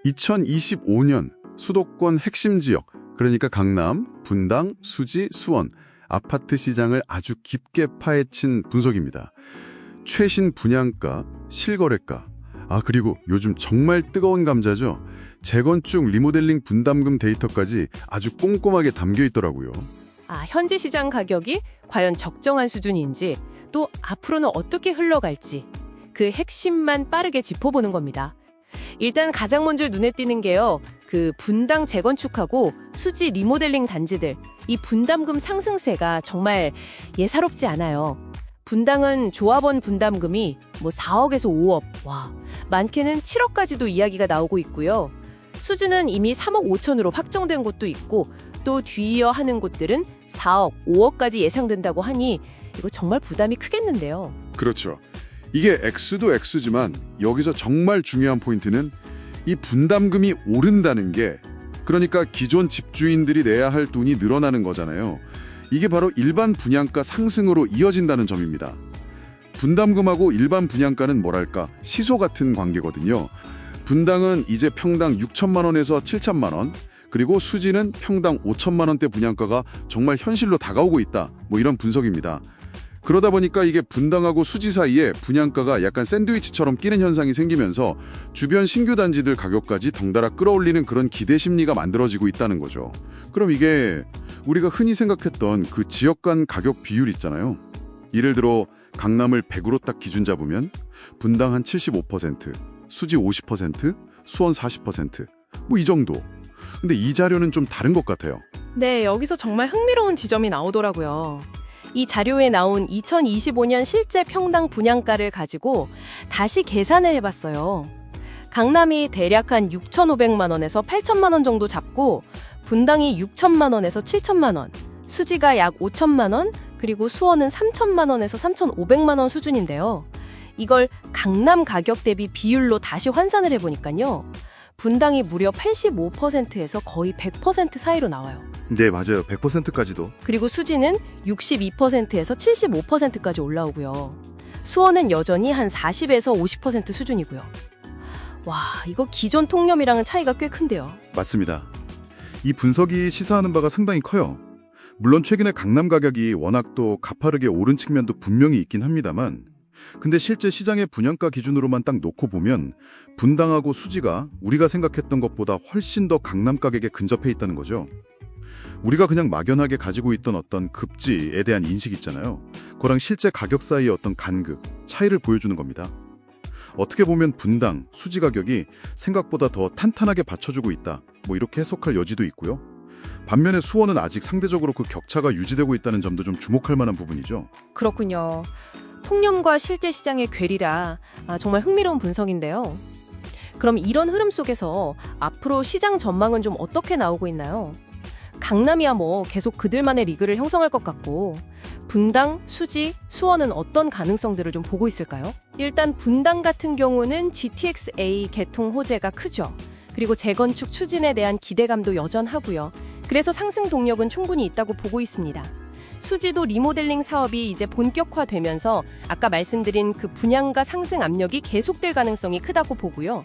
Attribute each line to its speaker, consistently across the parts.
Speaker 1: 2025년 수도권 핵심 지역, 그러니까 강남, 분당, 수지, 수원, 아파트 시장을 아주 깊게 파헤친 분석입니다. 최신 분양가, 실거래가, 그리고 요즘 정말 뜨거운 감자죠. 재건축 리모델링 분담금 데이터까지 아주 꼼꼼하게 담겨 있더라고요.
Speaker 2: 현재 시장 가격이 과연 적정한 수준인지, 또 앞으로는 어떻게 흘러갈지 그 핵심만 빠르게 짚어보는 겁니다. 일단 가장 먼저 눈에 띄는 게요. 그 분당 재건축하고 수지 리모델링 단지들, 이 분담금 상승세가 정말 예사롭지 않아요. 분당은 조합원 분담금이 4억에서 5억, 많게는 7억까지도 이야기가 나오고 있고요. 수지는 이미 3억 5천으로 확정된 곳도 있고, 또 뒤이어 하는 곳들은 4억, 5억까지 예상된다고 하니 이거 정말 부담이 크겠는데요.
Speaker 1: 그렇죠. 이게 액수도 액수지만 여기서 정말 중요한 포인트는 이 분담금이 오른다는 게, 그러니까 기존 집주인들이 내야 할 돈이 늘어나는 거잖아요. 이게 바로 일반 분양가 상승으로 이어진다는 점입니다. 분담금하고 일반 분양가는 뭐랄까 시소 같은 관계거든요. 분당은 이제 평당 6천만 원에서 7천만 원, 그리고 수지는 평당 5천만 원대 분양가가 정말 현실로 다가오고 있다. 이런 분석입니다. 그러다 보니까 이게 분당하고 수지 사이에 분양가가 약간 샌드위치처럼 끼는 현상이 생기면서 주변 신규 단지들 가격까지 덩달아 끌어올리는 그런 기대 심리가 만들어지고 있다는 거죠. 그럼 이게 우리가 흔히 생각했던 그 지역 간 가격 비율 있잖아요. 예를 들어 강남을 100으로 딱 기준 잡으면 분당 한 75%, 수지 50%, 수원 40%, 이 정도. 근데 이 자료는 좀 다른 것 같아요.
Speaker 2: 네, 여기서 정말 흥미로운 지점이 나오더라고요. 이 자료에 나온 2025년 실제 평당 분양가를 가지고 다시 계산을 해봤어요. 강남이 대략 한 6,500만 원에서 8천만 원 정도 잡고, 분당이 6천만 원에서 7천만 원, 수지가 약 5천만 원, 그리고 수원은 3천만 원에서 3,500만 원 수준인데요. 이걸 강남 가격 대비 비율로 다시 환산을 해보니까요. 분당이 무려 85%에서 거의 100% 사이로 나와요.
Speaker 1: 네, 맞아요. 100%까지도.
Speaker 2: 그리고 수지는 62%에서 75%까지 올라오고요. 수원은 여전히 한 40에서 50% 수준이고요. 이거 기존 통념이랑은 차이가 꽤 큰데요.
Speaker 1: 맞습니다. 이 분석이 시사하는 바가 상당히 커요. 물론 최근에 강남 가격이 워낙 또 가파르게 오른 측면도 분명히 있긴 합니다만, 근데 실제 시장의 분양가 기준으로만 딱 놓고 보면 분당하고 수지가 우리가 생각했던 것보다 훨씬 더 강남 가격에 근접해 있다는 거죠. 우리가 그냥 막연하게 가지고 있던 어떤 급지에 대한 인식 있잖아요. 그거랑 실제 가격 사이의 어떤 간극, 차이를 보여주는 겁니다. 어떻게 보면 분당, 수지 가격이 생각보다 더 탄탄하게 받쳐주고 있다. 이렇게 해석할 여지도 있고요. 반면에 수원은 아직 상대적으로 그 격차가 유지되고 있다는 점도 좀 주목할 만한 부분이죠.
Speaker 2: 그렇군요. 통념과 실제 시장의 괴리라 정말 흥미로운 분석인데요. 그럼 이런 흐름 속에서 앞으로 시장 전망은 좀 어떻게 나오고 있나요? 강남이야 계속 그들만의 리그를 형성할 것 같고, 분당, 수지, 수원은 어떤 가능성들을 좀 보고 있을까요? 일단 분당 같은 경우는 GTX-A 개통 호재가 크죠. 그리고 재건축 추진에 대한 기대감도 여전하고요. 그래서 상승 동력은 충분히 있다고 보고 있습니다. 수지도 리모델링 사업이 이제 본격화되면서 아까 말씀드린 그 분양가 상승 압력이 계속될 가능성이 크다고 보고요.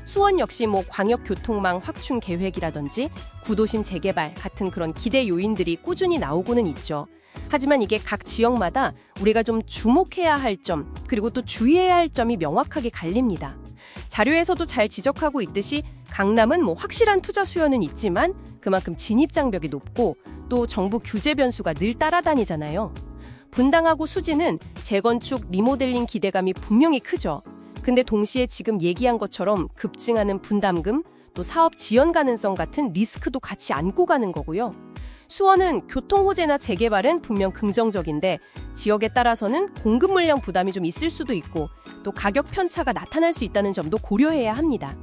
Speaker 2: 수원 역시 광역교통망 확충 계획이라든지 구도심 재개발 같은 그런 기대 요인들이 꾸준히 나오고는 있죠. 하지만 이게 각 지역마다 우리가 좀 주목해야 할 점, 그리고 또 주의해야 할 점이 명확하게 갈립니다. 자료에서도 잘 지적하고 있듯이 강남은 확실한 투자 수요는 있지만 그만큼 진입장벽이 높고, 또 정부 규제 변수가 늘 따라다니잖아요. 분당하고 수지는 재건축, 리모델링 기대감이 분명히 크죠. 근데 동시에 지금 얘기한 것처럼 급증하는 분담금, 또 사업 지연 가능성 같은 리스크도 같이 안고 가는 거고요. 수원은 교통 호재나 재개발은 분명 긍정적인데, 지역에 따라서는 공급 물량 부담이 좀 있을 수도 있고, 또 가격 편차가 나타날 수 있다는 점도 고려해야 합니다.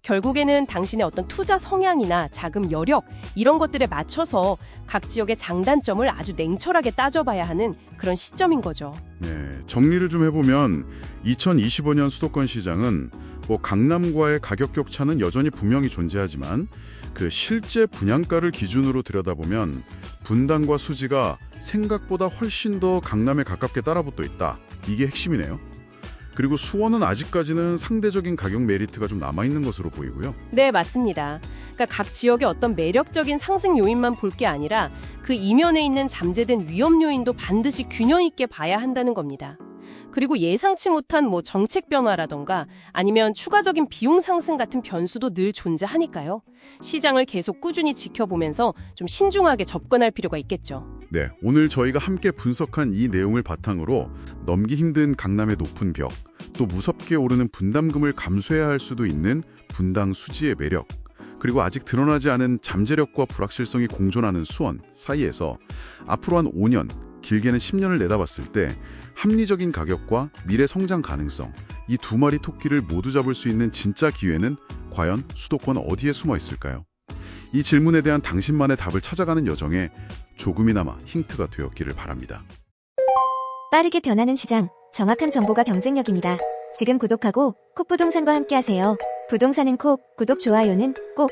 Speaker 2: 결국에는 당신의 어떤 투자 성향이나 자금 여력, 이런 것들에 맞춰서 각 지역의 장단점을 아주 냉철하게 따져봐야 하는 그런 시점인 거죠.
Speaker 1: 네, 정리를 좀 해보면 2025년 수도권 시장은 강남과의 가격 격차는 여전히 분명히 존재하지만, 그 실제 분양가를 기준으로 들여다보면 분당과 수지가 생각보다 훨씬 더 강남에 가깝게 따라붙어 있다. 이게 핵심이네요. 그리고 수원은 아직까지는 상대적인 가격 메리트가 좀 남아있는 것으로 보이고요.
Speaker 2: 네, 맞습니다. 그러니까 각 지역의 어떤 매력적인 상승 요인만 볼 게 아니라 그 이면에 있는 잠재된 위험 요인도 반드시 균형 있게 봐야 한다는 겁니다. 그리고 예상치 못한 정책 변화라던가 아니면 추가적인 비용 상승 같은 변수도 늘 존재하니까요. 시장을 계속 꾸준히 지켜보면서 좀 신중하게 접근할 필요가 있겠죠.
Speaker 1: 네, 오늘 저희가 함께 분석한 이 내용을 바탕으로 넘기 힘든 강남의 높은 벽, 또 무섭게 오르는 분담금을 감수해야 할 수도 있는 분당 수지의 매력, 그리고 아직 드러나지 않은 잠재력과 불확실성이 공존하는 수원 사이에서 앞으로 한 5년, 길게는 10년을 내다봤을 때 합리적인 가격과 미래 성장 가능성, 이 두 마리 토끼를 모두 잡을 수 있는 진짜 기회는 과연 수도권 어디에 숨어 있을까요? 이 질문에 대한 당신만의 답을 찾아가는 여정에 조금이나마 힌트가 되었기를 바랍니다.
Speaker 3: 빠르게 변하는 시장, 정확한 정보가 경쟁력입니다. 지금 구독하고 콕부동산과 함께하세요. 부동산은 콕, 구독, 좋아요는 꼭.